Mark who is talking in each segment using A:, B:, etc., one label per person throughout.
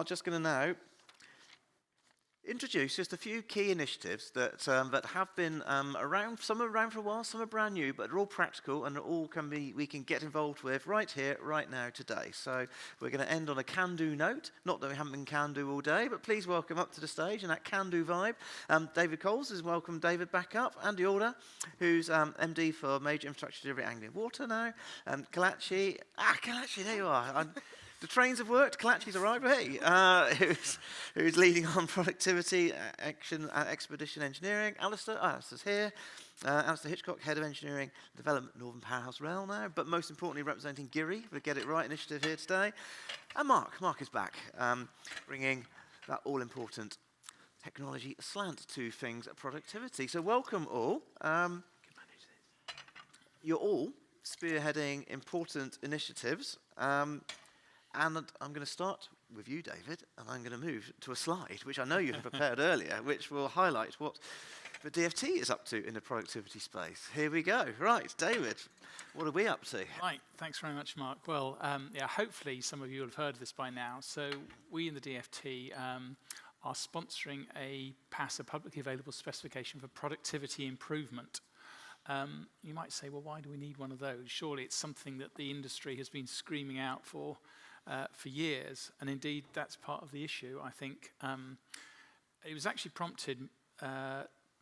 A: are just going to now introduce just a few key initiatives that have been around. Some are around for a while, some are brand new, but they're all practical and all we can get involved with right here, right now, today. So we're going to end on a can-do note. Not that we haven't been can-do all day, but please welcome up to the stage in that can-do vibe. David Coles is welcome. David back up. Andy Alder, who's MD for Major Infrastructure Delivery at Anglian Water now. Kalachi, there you are. The trains have worked. Kalachi's arrived. Hey, who's leading on productivity, action, expedition engineering. Alistair's here. Alistair Hitchcock, head of engineering development, Northern Powerhouse Rail now. But most importantly, representing GIRI, the Get It Right initiative here today. And Mark is back, bringing that all-important technology slant to things at productivity. So welcome all. You're all spearheading important initiatives. And I'm going to start with you, David, and I'm going to move to a slide, which I know you had prepared earlier, which will highlight what the DFT is up to in the productivity space. Here we go. Right, David, what are we up to?
B: Right, thanks very much, Mark. Well, hopefully some of you will have heard of this by now. So we in the DFT are sponsoring a PAS, a publicly available specification for productivity improvement. You might say, well, why do we need one of those? Surely it's something that the industry has been screaming out for years, and indeed that's part of the issue. I think it was actually prompted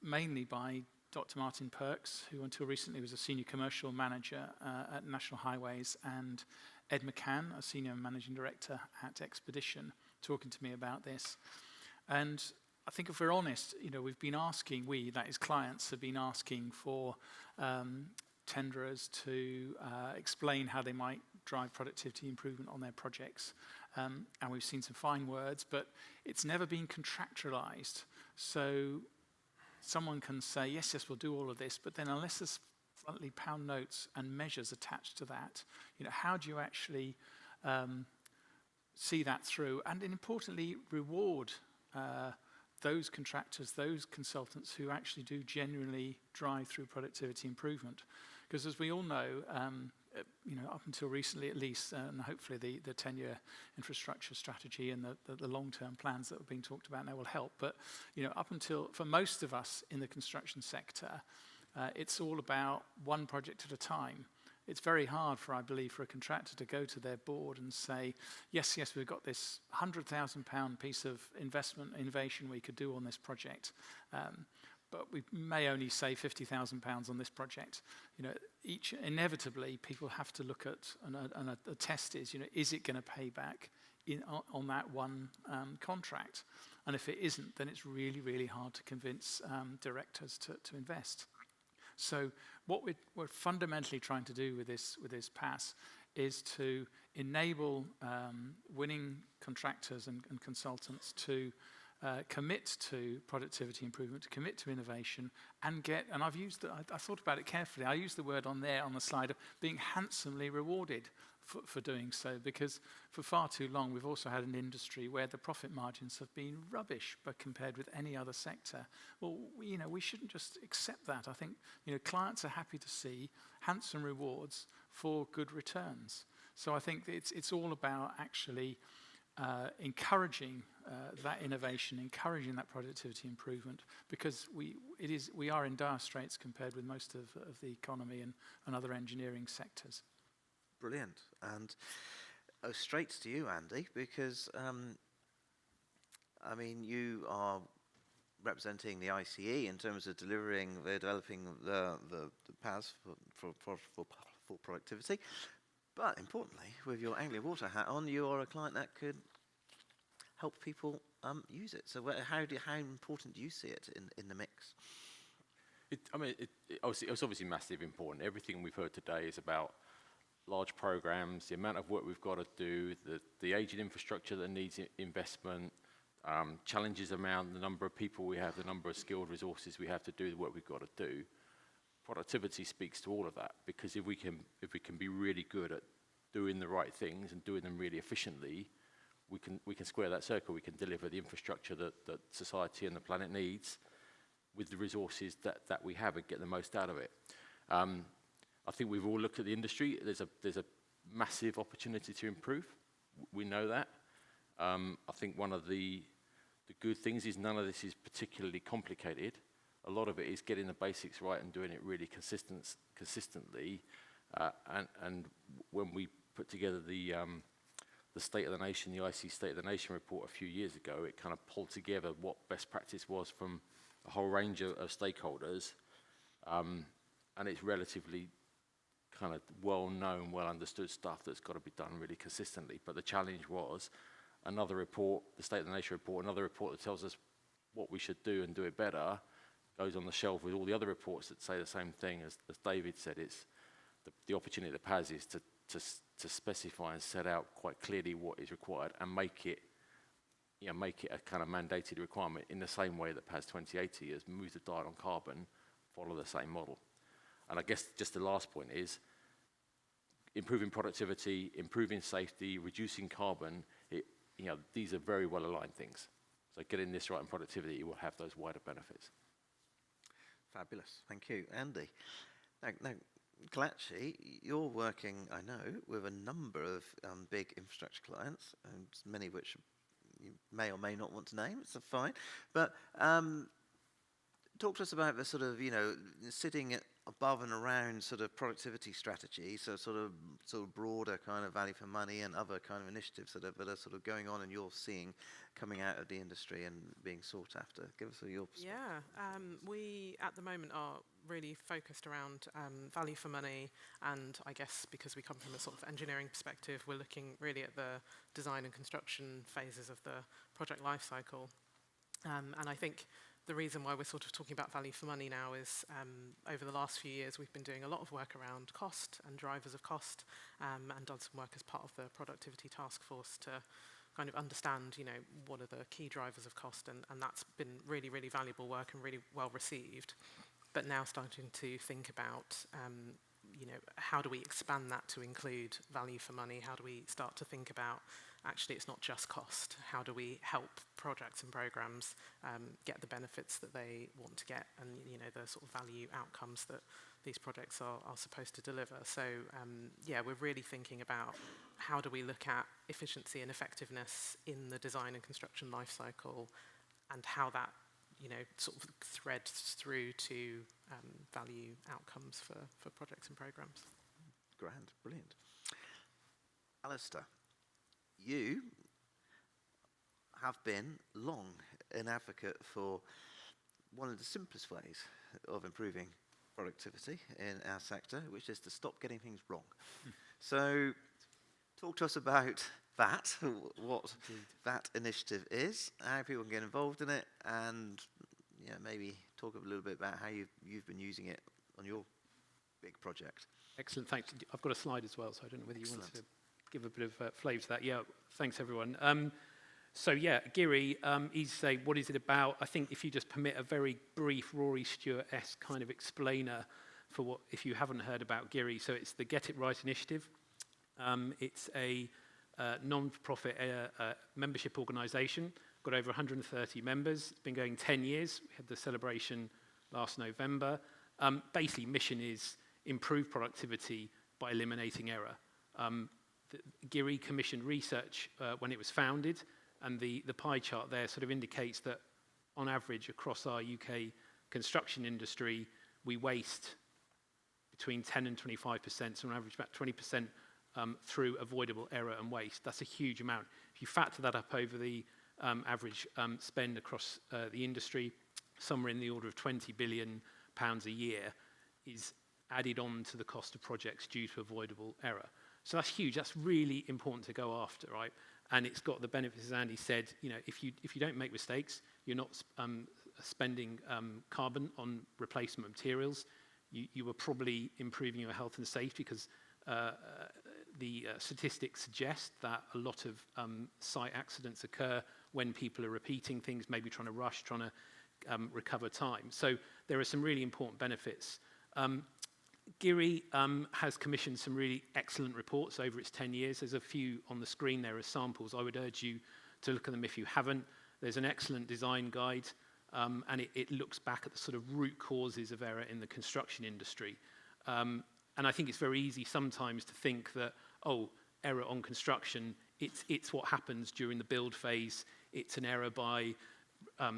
B: mainly by Dr. Martin Perks, who until recently was a senior commercial manager at National Highways, and Ed McCann, a senior managing director at Expedition, talking to me about this. And I think if we're honest, we've been asking, that is clients, have been asking for tenderers to explain how they might drive productivity improvement on their projects. And we've seen some fine words, but it's never been contractualized. So someone can say, yes, we'll do all of this, but then unless there's bluntly pound notes and measures attached to that, how do you actually see that through? And importantly, reward those contractors, those consultants who actually do genuinely drive through productivity improvement. Because as we all know, up until recently at least, and hopefully the 10-year infrastructure strategy and the long-term plans that are being talked about now will help. But up until, for most of us in the construction sector, it's all about one project at a time. It's very hard I believe, for a contractor to go to their board and say, yes, we've got this £100,000 piece of investment innovation we could do on this project, but we may only save £50,000 on this project. Inevitably, people have to look at, and a test is it going to pay back on that one contract? And if it isn't, then it's really, really hard to convince directors to invest. So what we're fundamentally trying to do with this PAS is to enable winning contractors and consultants to commit to productivity improvement, to commit to innovation, and I thought about it carefully. I used the word on the slide of being handsomely rewarded for doing so, because for far too long we've also had an industry where the profit margins have been rubbish, but compared with any other sector. Well, we shouldn't just accept that. I think clients are happy to see handsome rewards for good returns. So I think it's all about actually encouraging that innovation, encouraging that productivity improvement, because we are in dire straits compared with most of the economy and other engineering sectors.
A: Brilliant. And straight to you, Andy, because you are representing the ICE in terms of developing the PAS for productivity. But importantly, with your Anglian Water hat on, you are a client that could help people use it. So how important do you see it in the mix?
C: It's obviously massively important. Everything we've heard today is about large programs, the amount of work we've got to do, the aging infrastructure that needs investment, challenges around the number of people we have, the number of skilled resources we have to do the work we've got to do. Productivity speaks to all of that, because if we can be really good at doing the right things and doing them really efficiently, we can square that circle. We can deliver the infrastructure that society and the planet needs with the resources that we have and get the most out of it. I think we've all looked at the industry. There's a massive opportunity to improve. We know that. I think one of the good things is none of this is particularly complicated. A lot of it is getting the basics right and doing it really consistently. And when we put together the State of the Nation, the IC State of the Nation report a few years ago, it kind of pulled together what best practice was from a whole range of stakeholders. And it's relatively kind of well-known, well-understood stuff that's got to be done really consistently. But the challenge was another report, the State of the Nation report, another report that tells us what we should do and do it better, goes on the shelf with all the other reports that say the same thing. As David said, it's the opportunity that PAS is to specify and set out quite clearly what is required and make it a kind of mandated requirement in the same way that PAS 2080 has moved the dial on carbon, follow the same model. And I guess just the last point is improving productivity, improving safety, reducing carbon. These are very well aligned things. So getting this right in productivity will have those wider benefits.
A: Fabulous. Thank you. Andy. Now, Kalachi, you're working, I know, with a number of big infrastructure clients, and many of which you may or may not want to name, so fine. But talk to us about the sort of, sitting above and around sort of productivity strategy, so sort of broader kind of value for money and other kind of initiatives that are sort of going on and you're seeing coming out of the industry and being sought after. Give us your perspective.
D: Yeah, we at the moment are really focused around value for money, and I guess because we come from a sort of engineering perspective, we're looking really at the design and construction phases of the project life cycle. And I think the reason why we're sort of talking about value for money now is over the last few years we've been doing a lot of work around cost and drivers of cost, and done some work as part of the productivity task force to kind of understand, what are the key drivers of cost, and that's been really, really valuable work and really well received. But now starting to think about, how do we expand that to include value for money? How do we start to think about, actually, it's not just cost. How do we help projects and programs get the benefits that they want to get, and the sort of value outcomes that these projects are supposed to deliver? So we're really thinking about how do we look at efficiency and effectiveness in the design and construction life cycle, and how that sort of threads through to value outcomes for projects and programs.
A: Grand, brilliant. Alistair, you have been long an advocate for one of the simplest ways of improving productivity in our sector, which is to stop getting things wrong. So talk to us about that, what that initiative is, how people can get involved in it, and maybe talk a little bit about how you've been using it on your big project.
E: Excellent, thanks. I've got a slide as well, so I don't know whether you want to give a bit of flavour to that. Yeah, thanks everyone. GIRI, easy to say, what is it about? I think if you just permit a very brief Rory Stewart-esque kind of explainer for what, if you haven't heard about GIRI, so it's the Get It Right initiative. It's a non-profit membership organisation, got over 130 members, it's been going 10 years, we had the celebration last November. Basically, mission is improve productivity by eliminating error. The GIRI commissioned research when it was founded, and the pie chart there sort of indicates that on average across our UK construction industry, we waste between 10 and 25%, so on average about 20% through avoidable error and waste. That's a huge amount. If you factor that up over the average spend across the industry, somewhere in the order of £20 billion a year is added on to the cost of projects due to avoidable error. So that's huge. That's really important to go after, right? And it's got the benefits, as Andy said, if you don't make mistakes, you're not spending carbon on replacement materials. You are probably improving your health and safety, because the statistics suggest that a lot of site accidents occur when people are repeating things, maybe trying to rush, trying to recover time. So there are some really important benefits. GIRI has commissioned some really excellent reports over its 10 years. There's a few on the screen there as samples. I would urge you to look at them if you haven't. There's an excellent design guide, and it looks back at the sort of root causes of error in the construction industry. And I think it's very easy sometimes to think that, error on construction it's what happens during the build phase. It's an error by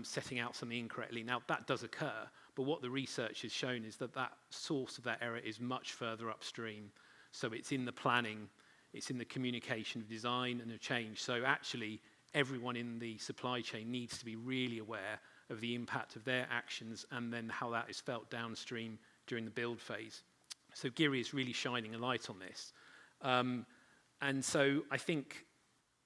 E: setting out something incorrectly. Now, that does occur, but what the research has shown is that that source of that error is much further upstream. So it's in the planning, it's in the communication of design and of change. So actually, everyone in the supply chain needs to be really aware of the impact of their actions and then how that is felt downstream during the build phase. So GIRI is really shining a light on this. And so I think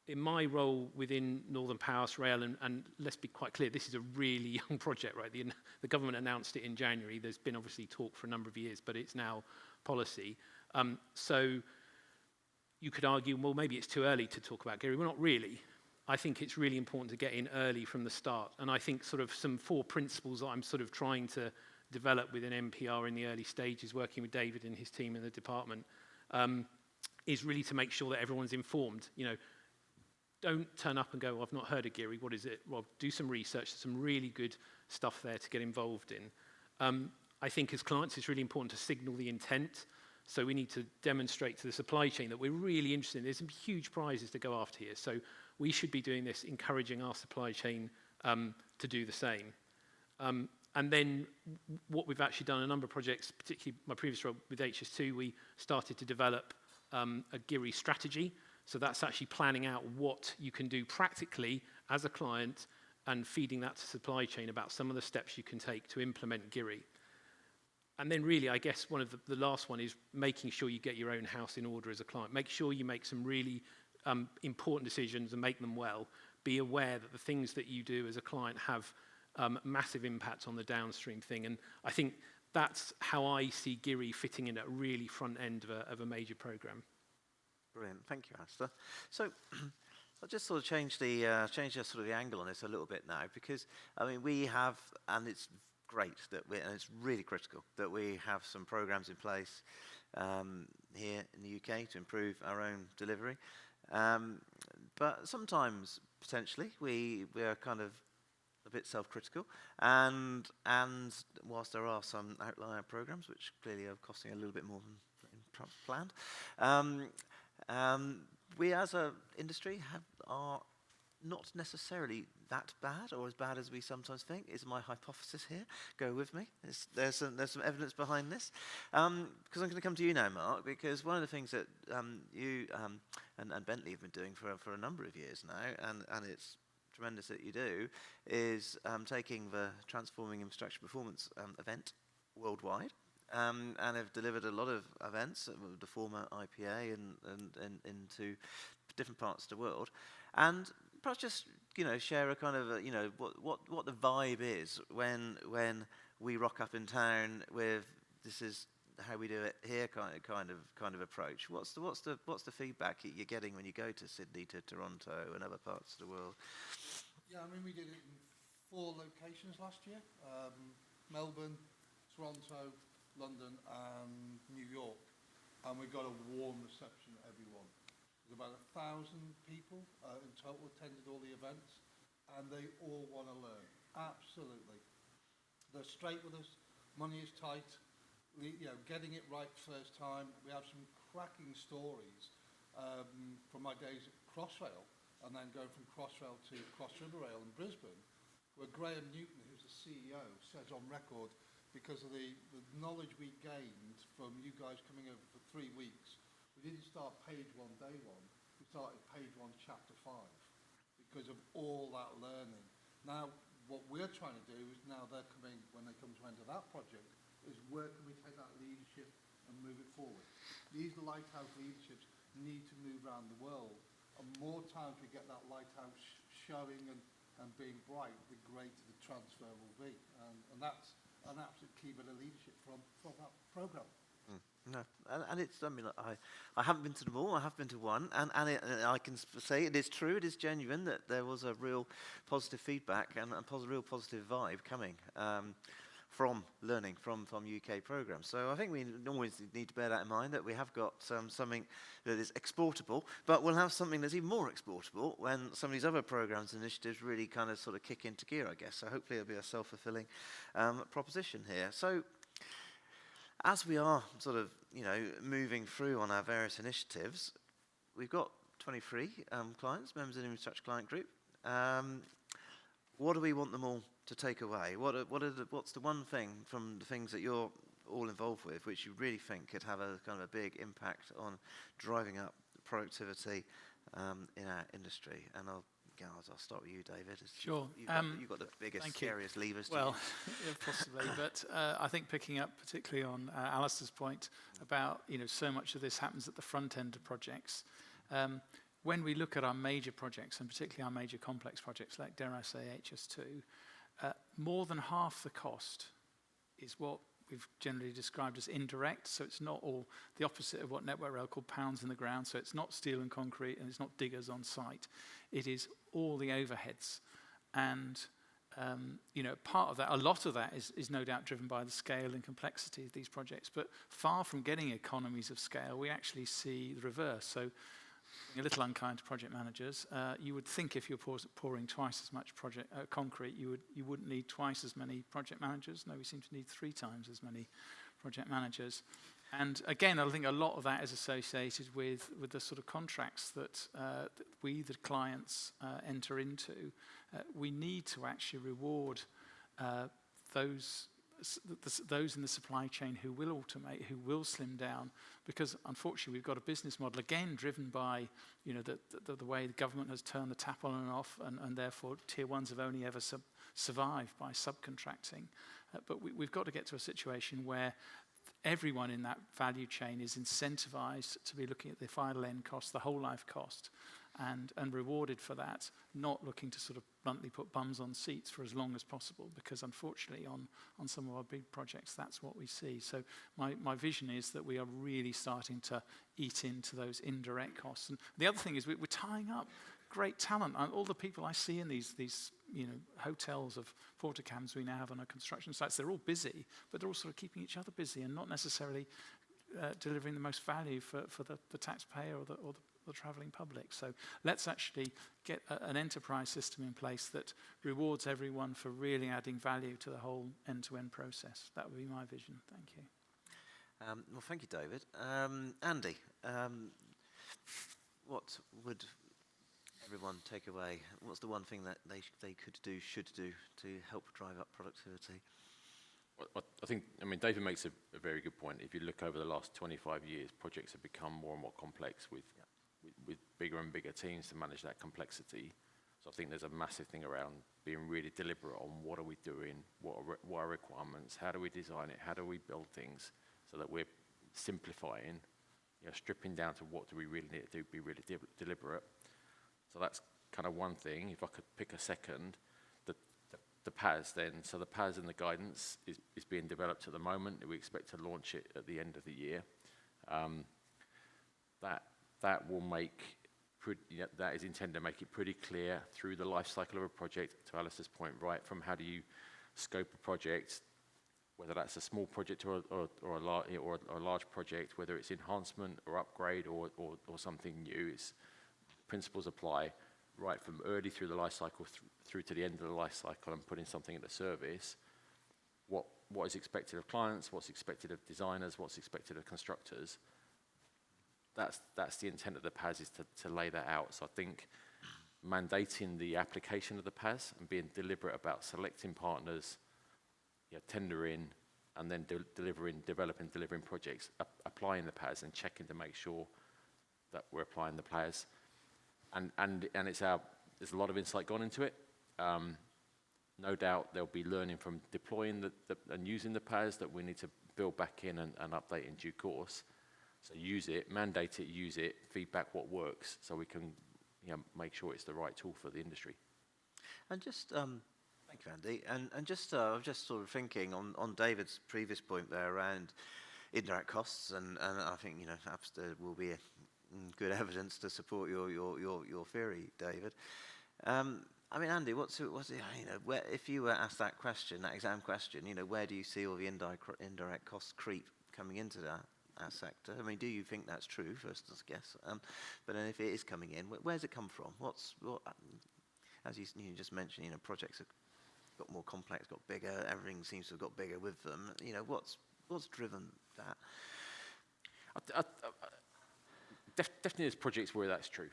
E: in my role within Northern Powerhouse Rail, and let's be quite clear, this is a really young project, right? The government announced it in January. There's been obviously talk for a number of years, but it's now policy. So you could argue, well, maybe it's too early to talk about GIRI. Well, not really. I think it's really important to get in early from the start. And I think sort of some 4 principles that I'm sort of trying to develop within MPR in the early stages, working with David and his team in the department, is really to make sure that everyone's informed. You know, don't turn up and go, I've not heard of GIRI, what is it? Well, do some research. There's some really good stuff there to get involved in. I think as clients, it's really important to signal the intent. So we need to demonstrate to the supply chain that we're really interested in. There's some huge prizes to go after here. So we should be doing this, encouraging our supply chain to do the same. And then what we've actually done, a number of projects, particularly my previous role with HS2, we started to develop a GIRI strategy. So that's actually planning out what you can do practically as a client and feeding that to supply chain about some of the steps you can take to implement GIRI. And then really, I guess one of the last one is making sure you get your own house in order as a client. Make sure you make some really important decisions and make them well. Be aware that the things that you do as a client have massive impact on the downstream thing. And I think that's how I see GIRI fitting in at a really front end of a major program.
A: Brilliant, thank you, Alistair. So I'll just sort of change the sort of the angle on this a little bit now, because I mean we have, and it's great that and it's really critical that we have some programs in place here in the UK to improve our own delivery. But sometimes potentially we are kind of a bit self-critical, and whilst there are some outlier programs which clearly are costing a little bit more than perhaps planned, we as an industry are not necessarily that bad, or as bad as we sometimes think, is my hypothesis here. Go with me. There's some evidence behind this. Because I'm going to come to you now, Mark, because one of the things that you and Bentley have been doing for a number of years now, and it's tremendous that you do, is taking the Transforming Infrastructure Performance event worldwide, and have delivered a lot of events, the former IPA and into different parts of the world. And perhaps just share a kind of what the vibe is when we rock up in town with this is how we do it here kind of approach. What's the feedback you're getting when you go to Sydney, to Toronto, and other parts of the world?
F: Yeah, I mean we did it in 4 locations last year: Melbourne, Toronto, London, and New York, and we got a warm reception at everyone. There's about 1,000 people in total attended all the events, and they all want to learn. Absolutely. They're straight with us. Money is tight. Getting it right first time. We have some cracking stories from my days at Crossrail, and then going from Crossrail to Cross River Rail in Brisbane, where Graham Newton, who's the CEO, says on record, because of the knowledge we gained from you guys coming over for 3 weeks, we didn't start page 1, day 1. We started page 1, chapter 5, because of all that learning. Now, what we're trying to do is, now they're coming, when they come to enter that project, is where can we take that leadership and move it forward? These lighthouse leaderships need to move around the world, and more times we get that lighthouse showing and being bright, the greater the transfer will be. And that's an absolute key bit of leadership from that programme.
A: No, and it's, I mean, I haven't been to them all, I have been to one, and I can say it is true, it is genuine that there was a real positive feedback and a real positive vibe coming from learning from UK programmes. So I think we always need to bear that in mind, that we have got something that is exportable, but we'll have something that's even more exportable when some of these other programmes and initiatives really kind of sort of kick into gear, I guess. So hopefully it'll be a self-fulfilling proposition here. So as we are sort of, moving through on our various initiatives, we've got 23 clients, members of the Infrastructure Client Group. What do we want them all to take away? What's the one thing from the things that you're all involved with which you really think could have a kind of a big impact on driving up productivity in our industry? And I'll start with you, David.
B: Sure.
A: You've got the biggest,
B: thank you.
A: scariest levers.
B: Well, yeah, possibly, but I think picking up particularly on Alistair's point about, so much of this happens at the front end of projects. When we look at our major projects, and particularly our major complex projects like, dare I say, HS2, more than half the cost is what we've generally described as indirect, so it's not all the opposite of what Network Rail called pounds in the ground, so it's not steel and concrete and it's not diggers on site. It is all the overheads. And, part of that, a lot of that is no doubt driven by the scale and complexity of these projects, but far from getting economies of scale, we actually see the reverse. So, a little unkind to project managers, you would think if you're pouring twice as much concrete, you wouldn't need twice as many project managers. No, we seem to need 3 times as many project managers. And again, I think a lot of that is associated with the sort of contracts that we, the clients, enter into. We need to actually reward those in the supply chain who will automate, who will slim down, because unfortunately we've got a business model again driven by the way the government has turned the tap on and off, and therefore tier ones have only ever survived by subcontracting. But we've got to get to a situation where everyone in that value chain is incentivized to be looking at the final end cost, the whole life cost, and rewarded for that, not looking to sort of bluntly put bums on seats for as long as possible, because unfortunately on some of our big projects that's what we see. So my vision is that we are really starting to eat into those indirect costs. And the other thing is we're tying up great talent. All the people I see in these hotels of portacams we now have on our construction sites, they're all busy, but they're all sort of keeping each other busy and not necessarily delivering the most value for the taxpayer or the travelling public. So let's actually get an enterprise system in place that rewards everyone for really adding value to the whole end-to-end process. That would be my vision. Thank you.
A: Well, thank you, David. Andy, what would everyone take away? What's the one thing that they should do to help drive up productivity?
C: I think, David makes a very good point. If you look over the last 25 years, projects have become more and more complex with bigger and bigger teams to manage that complexity. So I think there's a massive thing around being really deliberate on what are we doing, what are requirements, how do we design it, how do we build things, so that we're simplifying, stripping down to what do we really need to do, be really deliberate. So that's kind of one thing. If I could pick a second, the PAS then. So the PAS and the guidance is being developed at the moment. We expect to launch it at the end of the year. That will make, that is intended to make it pretty clear through the life cycle of a project, to Alistair's point, right from how do you scope a project, whether that's a small project or a large project, whether it's enhancement or upgrade or something new. Principles apply right from early through the life cycle through to the end of the life cycle, and putting something into service. What is expected of clients, what's expected of designers, what's expected of constructors. That's the intent of the PAS, is to lay that out. So I think mandating the application of the PAS and being deliberate about selecting partners, tendering, and then developing, delivering projects, applying the PAS and checking to make sure that we're applying the PAS. And there's a lot of insight gone into it. No doubt there'll be learning from deploying and using the PAS that we need to build back in and update in due course. So use it, mandate it, use it, feedback what works, so we can make sure it's the right tool for the industry. And
A: just, thank you, Andy. And just, I was just sort of thinking on David's previous point there around indirect costs, and I think perhaps there will be good evidence to support your theory, David. Andy, what's it? Where, if you were asked that question, that exam question, where do you see all the indirect cost creep coming into that sector? Do you think that's true? First, I guess. But then, if it is coming in, where's it come from? As you just mentioned, projects have got more complex, got bigger. Everything seems to have got bigger with them. What's driven that?
C: Definitely, there's projects where that's true.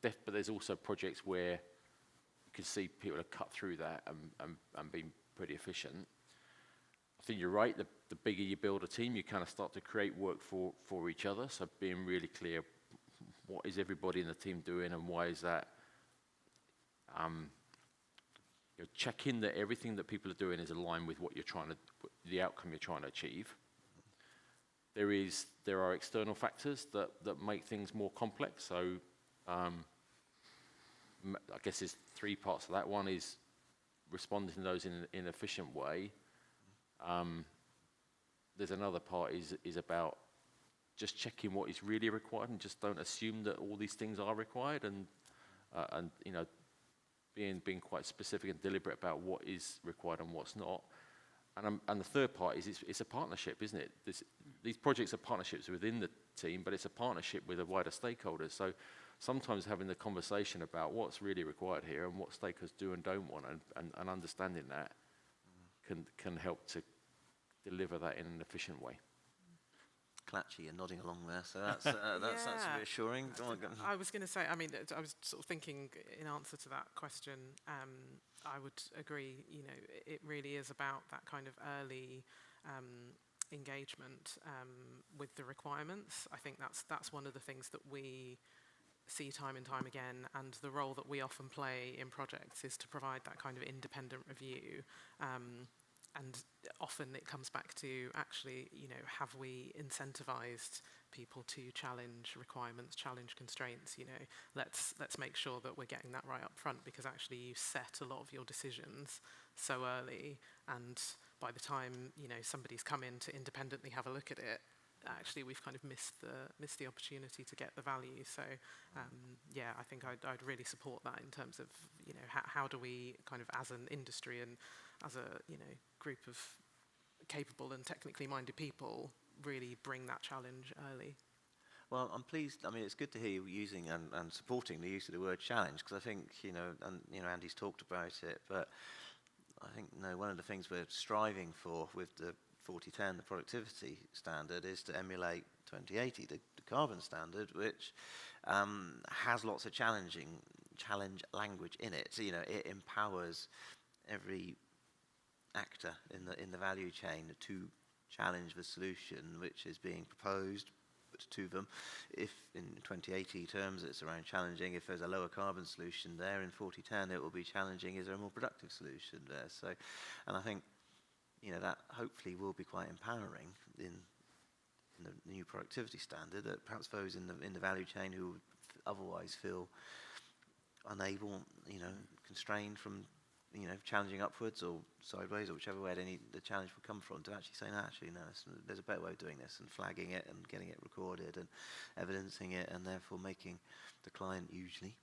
C: but there's also projects where you can see people have cut through that and been pretty efficient. I think you're right. The bigger you build a team, you kind of start to create work for each other. So being really clear, what is everybody in the team doing, and why is that? Check in that everything that people are doing is aligned with what you're trying to, the outcome you're trying to achieve. There are external factors that make things more complex. So I guess there's three parts of that. One is responding to those in an efficient way. There's another part is about just checking what is really required, and just don't assume that all these things are required, and being quite specific and deliberate about what is required and what's not. And the third part is it's a partnership, isn't it? These projects are partnerships within the team, but it's a partnership with the wider stakeholders. So sometimes having the conversation about what's really required here and what stakeholders do and don't want, and understanding that can help to deliver that in an efficient way.
A: Clatchy and nodding along there, so that's reassuring.
D: I was going to say, I mean, I was sort of thinking in answer to that question, I would agree, it really is about that kind of early engagement with the requirements. I think that's one of the things that we see time and time again, and the role that we often play in projects is to provide that kind of independent review. And often it comes back to actually, have we incentivized people to challenge requirements, challenge constraints? Let's make sure that we're getting that right up front, because actually you set a lot of your decisions so early, and by the time somebody's come in to independently have a look at it, actually we've kind of missed the opportunity to get the value. So I think I'd really support that in terms of how do we kind of, as an industry and as a group of capable and technically minded people, really bring that challenge early.
A: Well, I'm pleased. I mean, it's good to hear you using and supporting the use of the word challenge, because I think Andy's talked about it, but I think one of the things we're striving for with the 4010, the productivity standard, is to emulate 2080, the carbon standard, which has lots of challenge language in it. So, it empowers every actor in the value chain to challenge the solution which is being proposed to them. If in 2080 terms it's around challenging, if there's a lower carbon solution there, in 4010 it will be challenging, is there a more productive solution there? So, and I think that hopefully will be quite empowering in the new productivity standard, that perhaps those in the value chain who would otherwise feel unable, constrained from challenging upwards or sideways, or whichever way the challenge would come from, to actually say, no, there's a better way of doing this, and flagging it and getting it recorded and evidencing it, and therefore making the client usually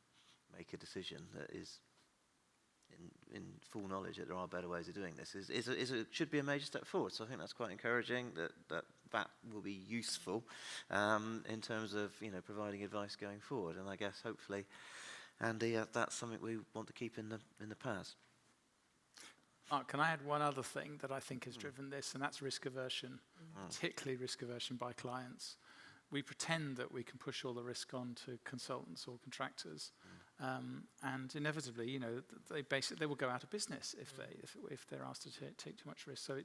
A: make a decision that is in full knowledge that there are better ways of doing this, should be a major step forward. So I think that's quite encouraging, that will be useful in terms of providing advice going forward. And I guess hopefully, Andy, that's something we want to keep in the past.
B: Mark, can I add one other thing that I think has driven this, and that's risk aversion, particularly risk aversion by clients. We pretend that we can push all the risk on to consultants or contractors, and inevitably, they will go out of business if they're asked to take too much risk. So,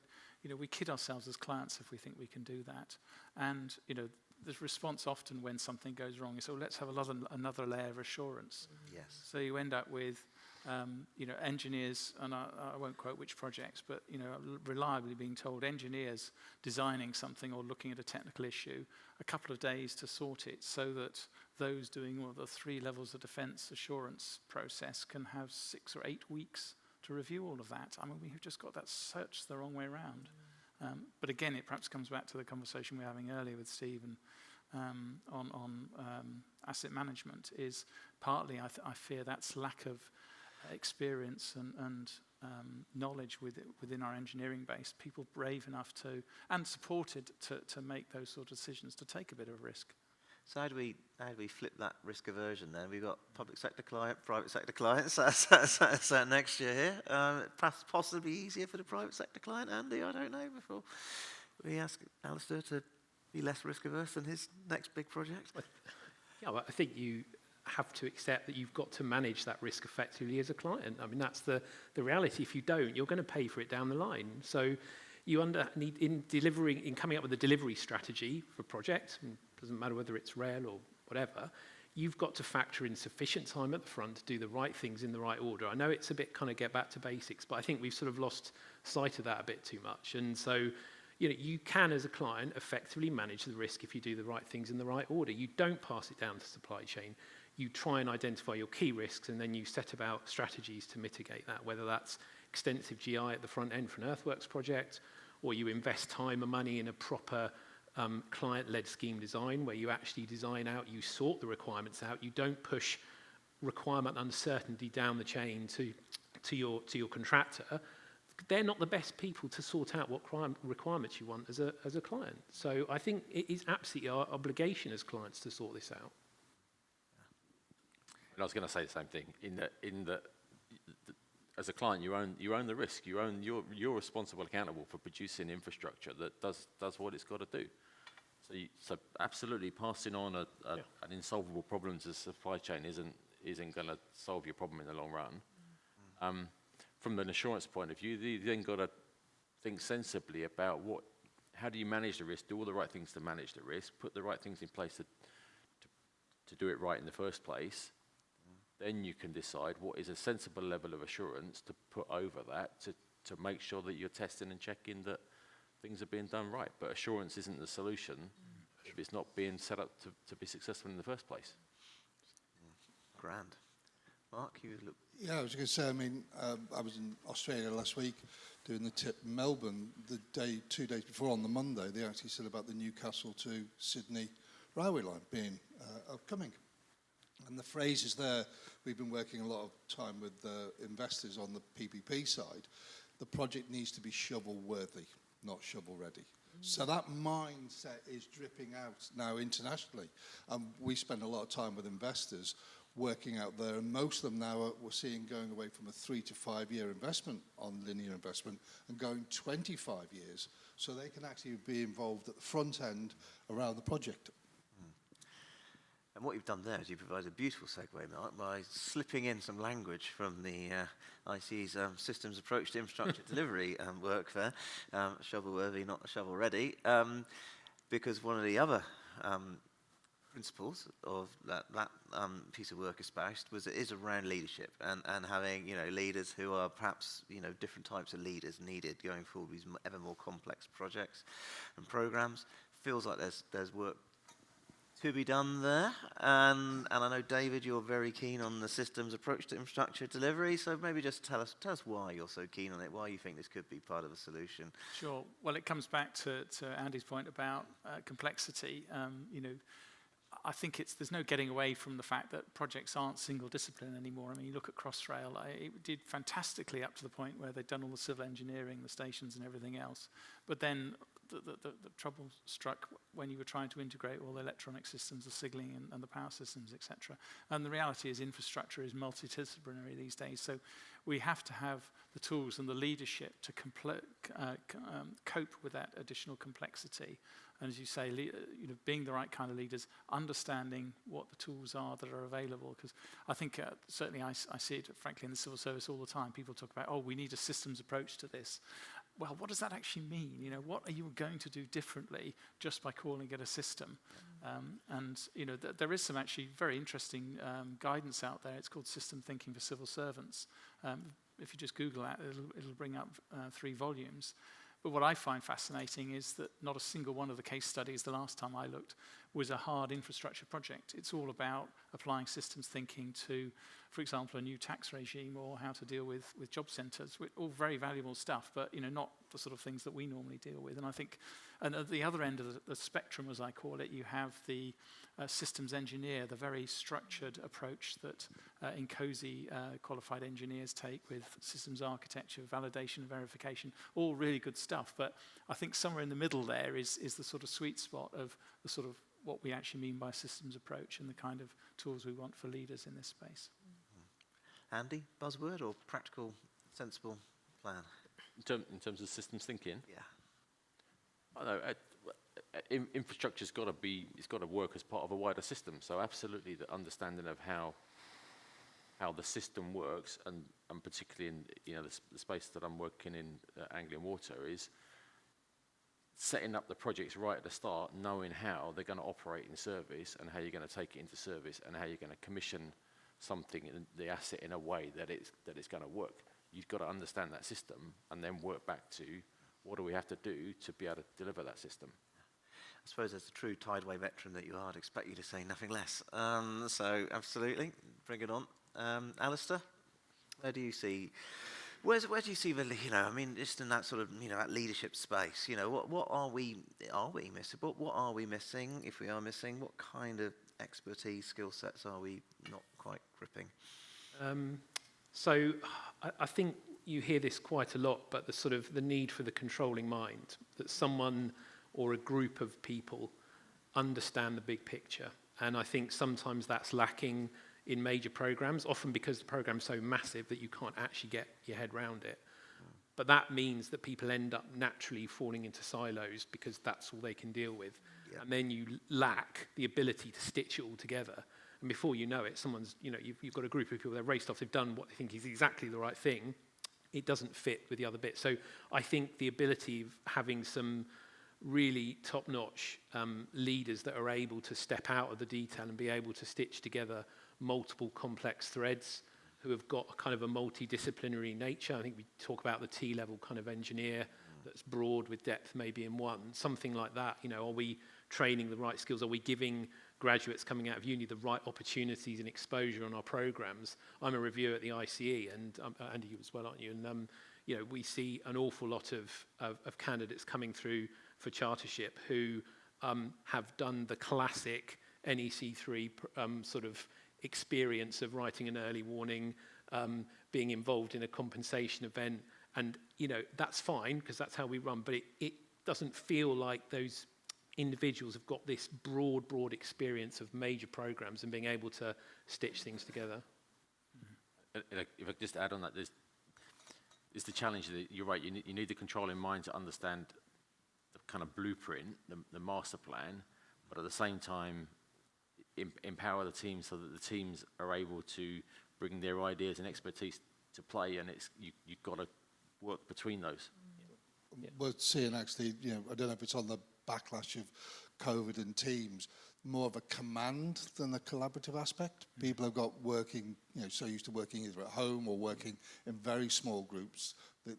B: we kid ourselves as clients if we think we can do that. And the response often when something goes wrong is, let's have another layer of assurance.
A: Yes.
B: So you end up with engineers, and I won't quote which projects, but reliably being told engineers designing something or looking at a technical issue, a couple of days to sort it, so that those doing all the 3 levels of defence assurance process can have 6 or 8 weeks to review all of that. I mean, we have just got that searched the wrong way around. But again, it perhaps comes back to the conversation we were having earlier with Steve on asset management. Is partly I fear that's lack of experience and knowledge within our engineering base. People brave enough to and supported to make those sort of decisions, to take a bit of risk.
A: So how do we flip that risk aversion then? We've got public sector client, private sector clients. So next year here, possibly easier for the private sector client, Andy, I don't know, before we ask Alistair to be less risk averse than his next big project.
E: Yeah, well, I think have to accept that you've got to manage that risk effectively as a client. I mean, that's the reality. If you don't, you're going to pay for it down the line. So you need in coming up with a delivery strategy for projects, and it doesn't matter whether it's rail or whatever, you've got to factor in sufficient time at the front to do the right things in the right order. I know it's a bit kind of get back to basics, but I think we've sort of lost sight of that a bit too much. And so, you can, as a client, effectively manage the risk if you do the right things in the right order. You don't pass it down to supply chain. You try and identify your key risks, and then you set about strategies to mitigate that, whether that's extensive GI at the front end for an earthworks project, or you invest time and money in a proper client-led scheme design where you actually design out, you sort the requirements out, you don't push requirement uncertainty down the chain to your contractor. They're not the best people to sort out what requirements you want as a client. So I think it is absolutely our obligation as clients to sort this out.
C: And I was going to say the same thing. In that, as a client, you own the risk. You're responsible, accountable for producing infrastructure that does what it's got to do. So absolutely, passing on an insolvable problem to the supply chain isn't going to solve your problem in the long run. From an assurance point of view, you then got to think sensibly about how do you manage the risk, do all the right things to manage the risk, put the right things in place to do it right in the first place. Then you can decide what is a sensible level of assurance to put over that to make sure that you're testing and checking that things are being done right. But assurance isn't the solution if it's not being set up to be successful in the first place.
A: Grand. Mark, you look...
F: Yeah, I was going to say, I was in Australia last week doing the tip in Melbourne. 2 days before, on the Monday, they actually said about the Newcastle to Sydney railway line being upcoming. And the phrase is there, we've been working a lot of time with investors on the PPP side. The project needs to be shovel-worthy, not shovel-ready. So that mindset is dripping out now internationally. We spend a lot of time with investors working out there, and most of them now we're seeing going away from a 3 to 5 year investment on linear investment and going 25 years, so they can actually be involved at the front end around the project.
A: And what you've done there is you provided a beautiful segue, Mark, by slipping in some language from the IC's systems approach to infrastructure delivery work there, shovel-worthy, not shovel-ready, because one of the other principles of that piece of work espoused is around leadership and having leaders who are perhaps different types of leaders needed going forward with these ever more complex projects and programs. Feels like there's work to be done there, and I know, David, you're very keen on the systems approach to infrastructure delivery, so maybe just tell us why you're so keen on it, why you think this could be part of a solution.
B: Sure. Well, it comes back to Andy's point about complexity. I think there's no getting away from the fact that projects aren't single discipline anymore. I mean, you look at Crossrail, it did fantastically up to the point where they'd done all the civil engineering, the stations and everything else, but then the trouble struck when you were trying to integrate all the electronic systems, the signalling and the power systems, etc. And the reality is infrastructure is multidisciplinary these days, so we have to have the tools and the leadership to cope with that additional complexity. And as you say, being the right kind of leaders, understanding what the tools are that are available. Because I think certainly I see it, frankly, in the civil service all the time. People talk about, we need a systems approach to this. Well, what does that actually mean? What are you going to do differently just by calling it a system? There is some actually very interesting guidance out there. It's called System Thinking for Civil Servants. If you just Google that, it'll bring up 3 volumes. But what I find fascinating is that not a single one of the case studies the last time I looked was a hard infrastructure project. It's all about applying systems thinking to, for example, a new tax regime or how to deal with job centres. All very valuable stuff, but not the sort of things that we normally deal with. And I think, and at the other end of the spectrum, as I call it, you have the systems engineer, the very structured approach that INCOSE qualified engineers take with systems architecture, validation, and verification, all really good stuff. But I think somewhere in the middle there is the sort of sweet spot of the sort of what we actually mean by systems approach and the kind of tools we want for leaders in this space.
A: Andy, buzzword or practical, sensible plan?
C: In terms of systems thinking?
A: Yeah.
C: I don't know, infrastructure's got to be, it's got to work as part of a wider system. So absolutely, the understanding of how the system works, and particularly in the space that I'm working in, Anglian Water, is setting up the projects right at the start, knowing how they're going to operate in service and how you're going to take it into service and how you're going to commission something, the asset, in a way that it's going to work. You've got to understand that system and then work back to what do we have to do to be able to deliver that system.
A: I suppose as a true Tideway veteran that you are, I'd expect you to say nothing less. So absolutely, bring it on. Alistair, where do you see the, I mean, just in that sort of, that leadership space, what are we missing? What are we missing? If we are missing, what kind of expertise, skill sets are we not quite gripping?
E: So I think you hear this quite a lot, but the need for the controlling mind, that someone or a group of people understand the big picture. And I think sometimes that's lacking in major programs, often because the program's so massive that you can't actually get your head around it. But that means that people end up naturally falling into silos because that's all they can deal with. Yeah. And then you lack the ability to stitch it all together. And before you know it, someone's, you've got a group of people, they're raced off, they've done what they think is exactly the right thing. It doesn't fit with the other bits. So I think the ability of having some really top-notch leaders that are able to step out of the detail and be able to stitch together multiple complex threads, who have got a kind of a multidisciplinary nature. I think we talk about the T-level kind of engineer that's broad with depth maybe in one, something like that. Are we training the right skills? Are we giving graduates coming out of uni the right opportunities and exposure on our programs? I'm a reviewer at the ICE, and Andy, you as well, aren't you? And we see an awful lot of candidates coming through for chartership who have done the classic NEC3 sort of experience of writing an early warning, being involved in a compensation event, and that's fine because that's how we run, but it doesn't feel like those individuals have got this broad experience of major programs and being able to stitch things together.
C: If I could just add on that, there's the challenge that you're right, you need the controlling mind to understand the kind of blueprint, the master plan, but at the same time empower the team so that the teams are able to bring their ideas and expertise to play, and you've got to work between those.
F: Yeah. We're seeing actually, I don't know if it's on the backlash of COVID and teams, more of a command than a collaborative aspect. People have got working, so used to working either at home or working in very small groups,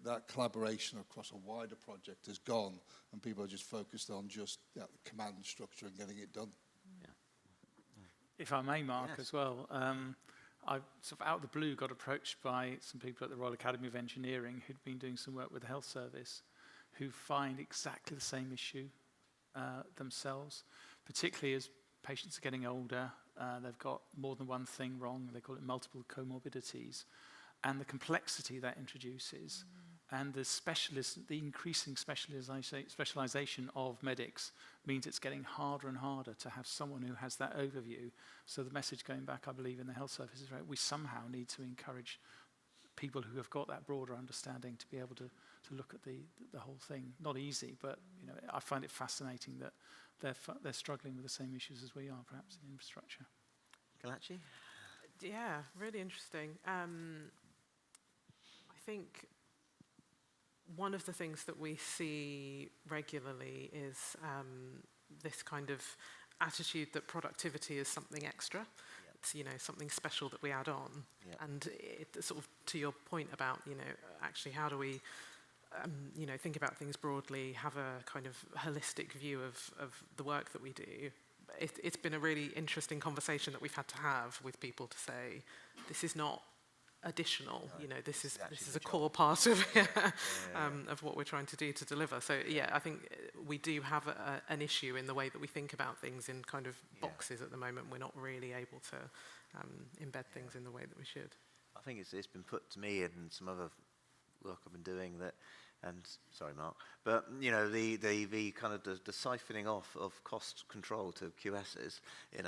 F: that collaboration across a wider project has gone, and people are just focused on just the command structure and getting it done.
B: If I may, Mark,
A: Yes.
B: as well, I sort of out of the blue got approached by some people at the Royal Academy of Engineering who'd been doing some work with the health service, who find exactly the same issue themselves, particularly as patients are getting older. They've got more than one thing wrong. They call it multiple comorbidities. And the complexity that introduces, and the increasing specialization of medics means it's getting harder and harder to have someone who has that overview. So the message going back, I believe, in the health service is, right, we somehow need to encourage people who have got that broader understanding to be able to look at the whole thing. Not easy, but I find it fascinating that they're struggling with the same issues as we are, perhaps, in infrastructure.
A: Kalachi?
D: Yeah, really interesting. I think one of the things that we see regularly is this kind of attitude that productivity is something extra. Yep. It's something special that we add on. Yep. And it, sort of to your point about actually how do we think about things broadly, have a kind of holistic view of the work that we do. It's been a really interesting conversation that we've had to have with people to say this is not additional. This is a core part of of what we're trying to do to deliver. So I think we do have an issue in the way that we think about things in kind of boxes at the moment. We're not really able to embed things in the way that we should.
A: I think it's been put to me and some other work I've been doing that, and sorry, Mark, but the kind of the siphoning off of cost control to QSs in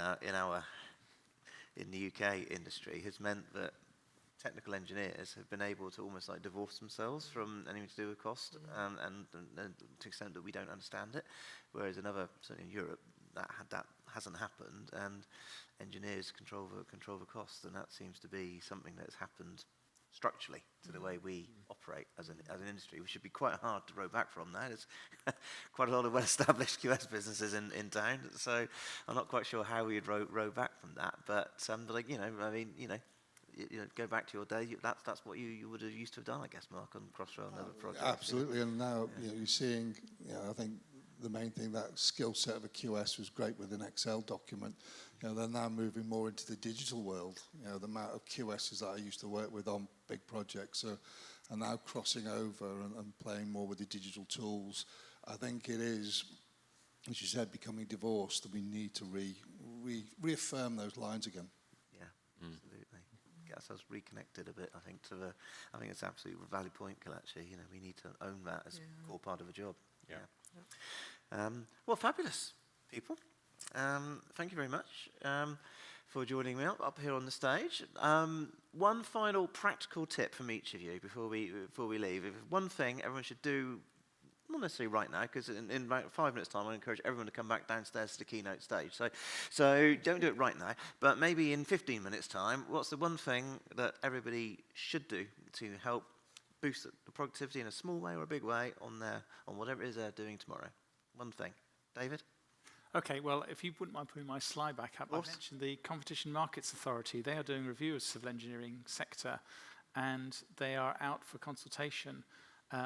A: the UK industry has meant that technical engineers have been able to almost like divorce themselves from anything to do with cost, and to the extent that we don't understand it. Whereas in other, certainly in Europe, that hasn't happened, and engineers control the cost, and that seems to be something that's happened structurally to the way we operate as an industry, which should be quite hard to row back from that. There's quite a lot of well-established QS businesses in town, so I'm not quite sure how we'd row back from that. But like, I mean, go back to your day. That's what you would have used to have done, I guess, Mark, on Crossrail and other projects.
F: Absolutely, and now you're seeing. I think the main thing, that skill set of a QS was great with an Excel document. They're now moving more into the digital world. The amount of QSs that I used to work with on big projects are now crossing over and playing more with the digital tools. I think it is, as you said, becoming divorced, and we need to reaffirm those lines again.
A: Yeah, absolutely. Get ourselves reconnected a bit, I think, I think it's an absolute valid point, Kelechi. We need to own that as a core part of the job.
C: Yeah.
A: Well, fabulous, people. Thank you very much for joining me up here on the stage. One final practical tip from each of you before we leave. If one thing everyone should do, not necessarily right now, because in about 5 minutes' time, I encourage everyone to come back downstairs to the keynote stage. So don't do it right now, but maybe in 15 minutes' time, what's the one thing that everybody should do to help boost the productivity in a small way or a big way on whatever it is they're doing tomorrow? One thing. David?
B: Okay, well, if you wouldn't mind putting my slide back up, I mentioned the Competition Markets Authority. They are doing a review of the civil engineering sector, and they are out for consultation.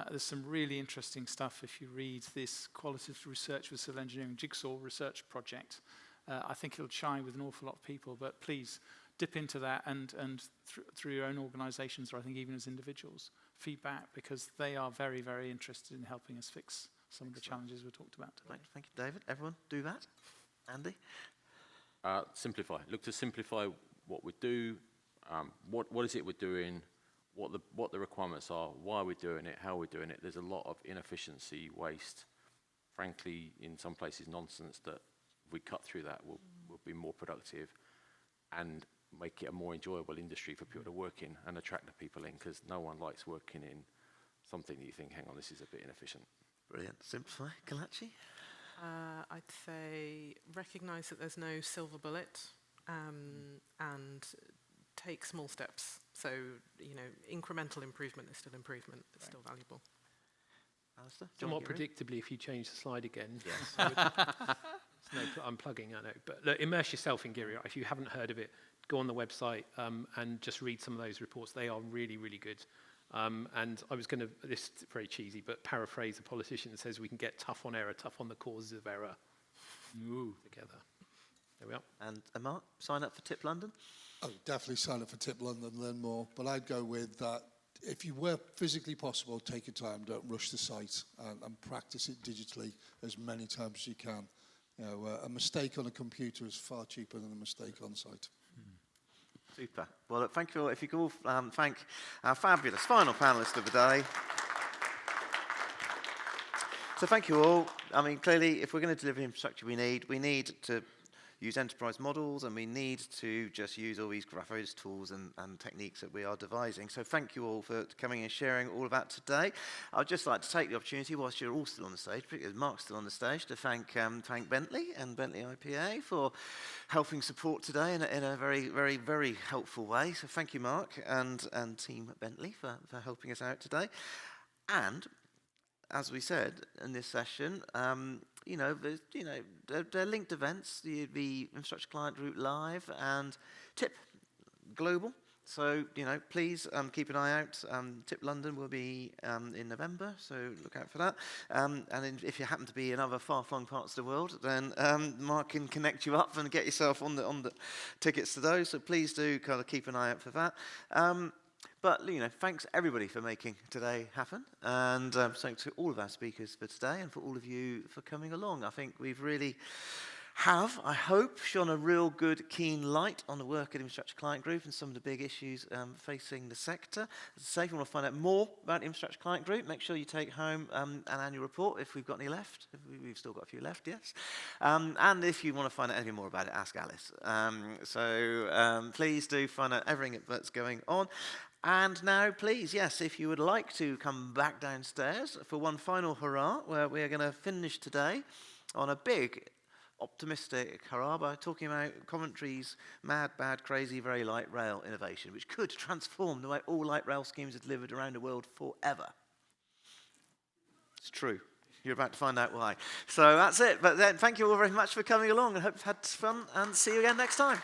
B: There's some really interesting stuff if you read this Qualitative Research with Civil Engineering Jigsaw Research Project. I think it'll shine with an awful lot of people, but please dip into that and through your own organisations, or I think even as individuals, feedback, because they are very, very interested in helping us fix some of the challenges we talked about today.
A: Thank you, David. Everyone do that. Andy?
C: Simplify. Look to simplify what we do, what is it we're doing, what the requirements are, why we're doing it, how we're doing it. There's a lot of inefficiency, waste, frankly, in some places nonsense, that if we cut through that, we'll be more productive and make it a more enjoyable industry for people to work in and attract the people in, because no one likes working in something that you think, hang on, this is a bit inefficient.
A: Brilliant. Simplify. Kelechi?
D: I'd say recognise that there's no silver bullet, and take small steps. So, incremental improvement is still improvement. It's still valuable.
A: Alistair?
E: Somewhat predictably, if you change the slide again.
A: Yes.
E: I'm plugging, I know. But look, immerse yourself in Geary. If you haven't heard of it, go on the website and just read some of those reports. They are really, really good. And I was going to, this is very cheesy, but paraphrase a politician that says we can get tough on error, tough on the causes of error. Together. There we are.
A: And Mark, sign up for TIP London?
F: Oh, definitely sign up for TIP London, learn more. But I'd go with that. If you were physically possible, take your time, don't rush the site, and practice it digitally as many times as you can. A mistake on a computer is far cheaper than a mistake on site.
A: Super. Well, look, thank you all. If you could all thank our fabulous final panellist of the day. So thank you all. I mean, clearly, if we're going to deliver the infrastructure we need to use enterprise models, and we need to just use all these Graphos tools and techniques that we are devising. So thank you all for coming and sharing all of that today. I'd just like to take the opportunity, whilst you're all still on the stage, particularly Mark's still on the stage, to thank Bentley and Bentley IPA for helping support today in a very, very, very helpful way. So thank you, Mark, and Team Bentley for helping us out today. And as we said in this session, they're linked events, the Infrastructure Client Group Live and TIP Global. So, please keep an eye out. TIP London will be in November, so look out for that. And if you happen to be in other far-flung parts of the world, then Mark can connect you up and get yourself on the tickets to those. So please do kind of keep an eye out for that. But, thanks everybody for making today happen. And thanks to all of our speakers for today and for all of you for coming along. I think we've really I hope, shone a real good, keen light on the work at Infrastructure Client Group and some of the big issues facing the sector. As I say, if you want to find out more about Infrastructure Client Group, make sure you take home an annual report, if we've got any left. We've still got a few left, yes. And if you want to find out anything more about it, ask Alice. So please do find out everything that's going on. And now, please, yes, if you would like to come back downstairs for one final hurrah, where we are going to finish today on a big, optimistic hurrah by talking about Coventry's mad, bad, crazy, very light rail innovation, which could transform the way all light rail schemes are delivered around the world forever. It's true. You're about to find out why. So that's it. But then, thank you all very much for coming along, and hope you've had fun, and see you again next time.